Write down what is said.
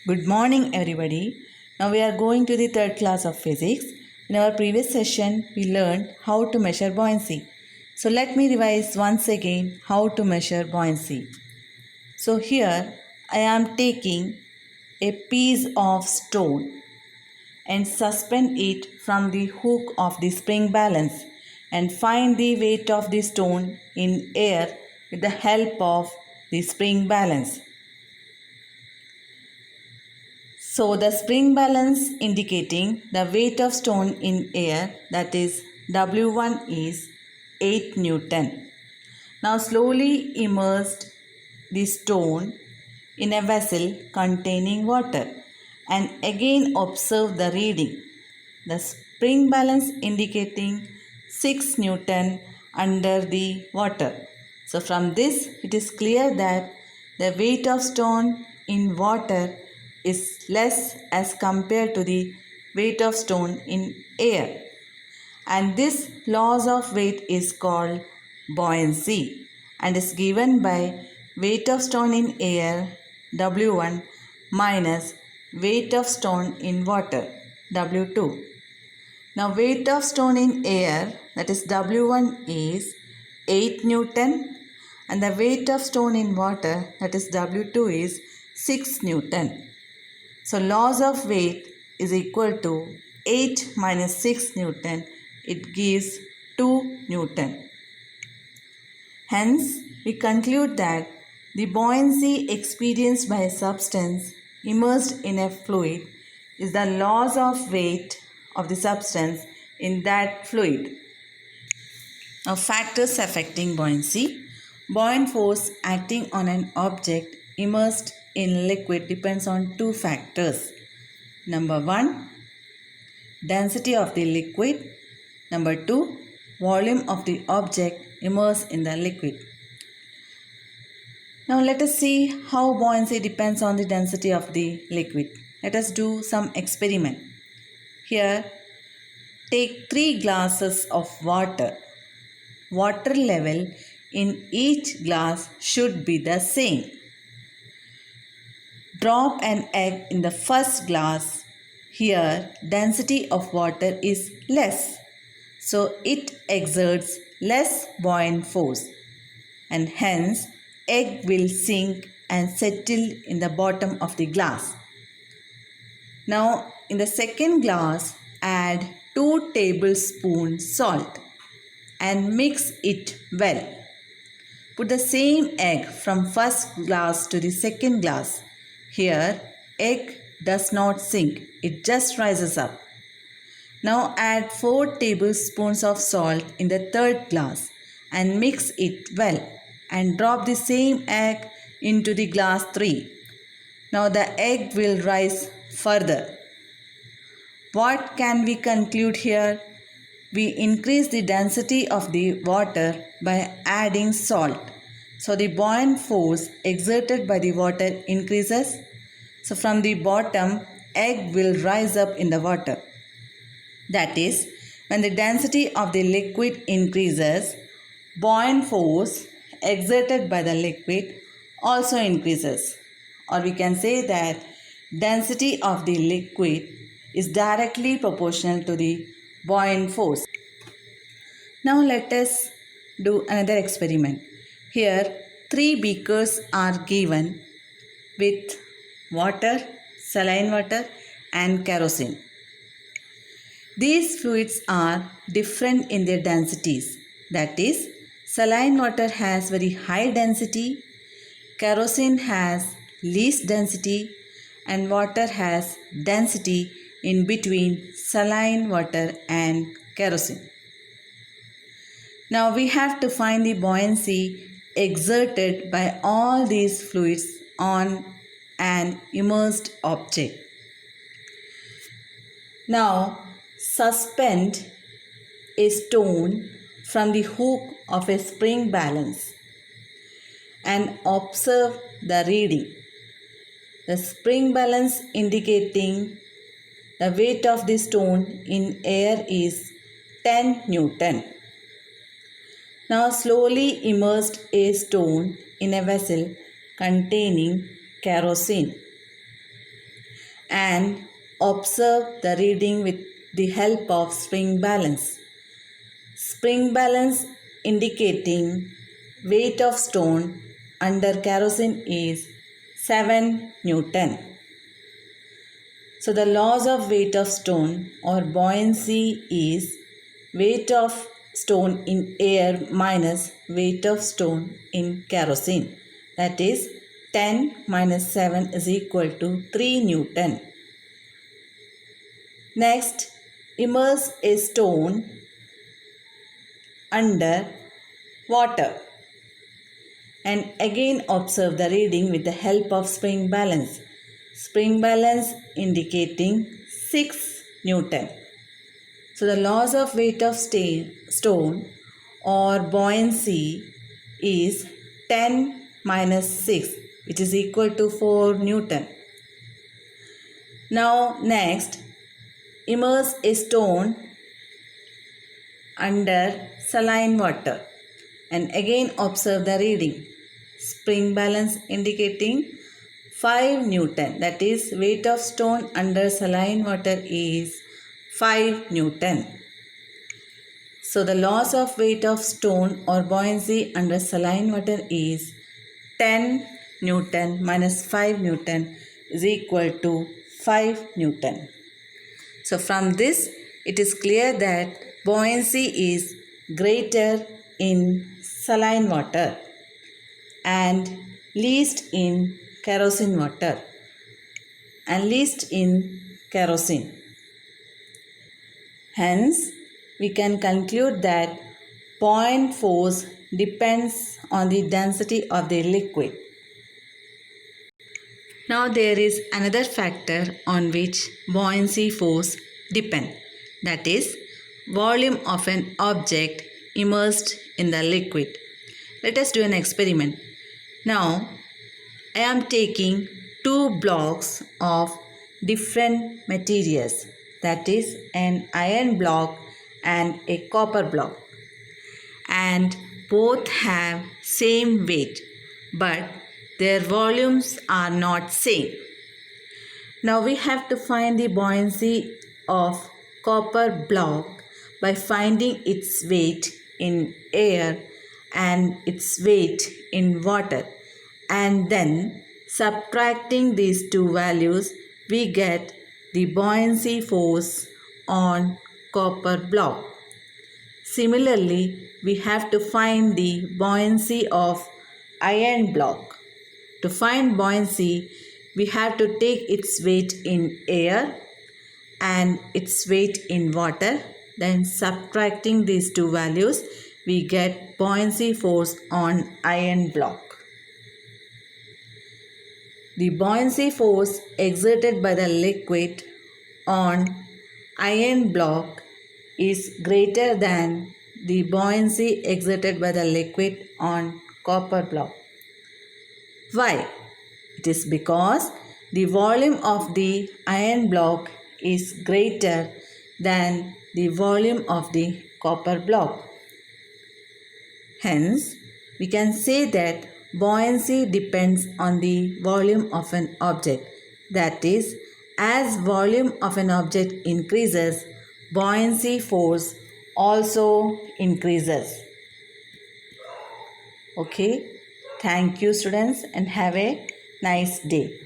Good morning, everybody. Now we are going to the third class of physics. In our previous session, we learned how to measure buoyancy. So let me revise once again how to measure buoyancy. So here I am taking a piece of stone and suspend it from the hook of the spring balance and find the weight of the stone in air with the help of the spring balance. So the spring balance indicating the weight of stone in air, that is W1, is 8 Newton. Now slowly immersed the stone in a vessel containing water and again observe the reading. The spring balance indicating 6 Newton under the water. So from this it is clear that the weight of stone in water is less as compared to the weight of stone in air. And this loss of weight is called buoyancy and is given by weight of stone in air W1 minus weight of stone in water W2. Now weight of stone in air, that is W1, is 8 Newton and the weight of stone in water, that is W2, is 6 Newton. So loss of weight is equal to 8 minus 6 Newton. It gives 2 Newton. Hence, we conclude that the buoyancy experienced by a substance immersed in a fluid is the loss of weight of the substance in that fluid. Now, factors affecting buoyancy. Buoyant force acting on an object immersed in liquid depends on two factors. Number 1, density of the liquid. Number 2, volume of the object immersed in the liquid. Now let us see how buoyancy depends on the density of the liquid. Let us do some experiment. Here, take 3 glasses of water. Water level in each glass should be the same. Drop an egg in the first glass. Here, density of water is less, so it exerts less buoyant force, and hence egg will sink and settle in the bottom of the glass. Now, in the second glass, add 2 tablespoons salt and mix it well. Put the same egg from first glass to the second glass. Here, egg does not sink, it just rises up. Now add 4 tablespoons of salt in the third glass and mix it well and drop the same egg into the glass 3. Now the egg will rise further. What can we conclude here? We increase the density of the water by adding salt. So the buoyant force exerted by the water increases. So from the bottom, egg will rise up in the water. That is, when the density of the liquid increases, buoyant force exerted by the liquid also increases. Or we can say that density of the liquid is directly proportional to the buoyant force. Now let us do another experiment. Here 3 beakers are given with water, saline water and kerosene. These fluids are different in their densities. That is, saline water has very high density, kerosene has least density, and water has density in between saline water and kerosene. Now we have to find the buoyancy exerted by all these fluids on an immersed object. Now suspend a stone from the hook of a spring balance and observe the reading. The spring balance indicating the weight of the stone in air is 10 Newton. Now slowly immersed a stone in a vessel containing kerosene. and observe the reading with the help of spring balance. Spring balance indicating weight of stone under kerosene is 7 Newton. So the laws of weight of stone or buoyancy is weight of stone in air minus weight of stone in kerosene. That is 10 minus 7 is equal to 3 Newton. Next, immerse a stone under water and again observe the reading with the help of spring balance. Spring balance indicating 6 Newton. So the laws of weight of stone or buoyancy is 10 minus 6, which is equal to 4 Newton. Now next, immerse a stone under saline water and again observe the reading. Spring balance indicating 5 Newton, that is weight of stone under saline water is 5 Newton. So the laws of weight of stone or buoyancy under saline water is 10 Newton minus 5 Newton is equal to 5 Newton. So from this it is clear that buoyancy is greater in saline water and least in kerosene water and least in kerosene. Hence, we can conclude that buoyant force depends on the density of the liquid. Now there is another factor on which buoyancy force depends, that is volume of an object immersed in the liquid. Let us do an experiment. Now I am taking two blocks of different materials, that is an iron block and a copper block, and both have same weight but their volumes are not same. Now we have to find the buoyancy of copper block by finding its weight in air and its weight in water, and then subtracting these two values we get the buoyancy force on copper block. Similarly, we have to find the buoyancy of iron block. To find buoyancy, we have to take its weight in air and its weight in water. Then subtracting these two values, we get buoyancy force on iron block. The buoyancy force exerted by the liquid on iron block is greater than the buoyancy exerted by the liquid on copper block. Why? It is because the volume of the iron block is greater than the volume of the copper block. Hence, we can say that buoyancy depends on the volume of an object. That is, as volume of an object increases, buoyancy force also increases. Okay, thank you students and have a nice day.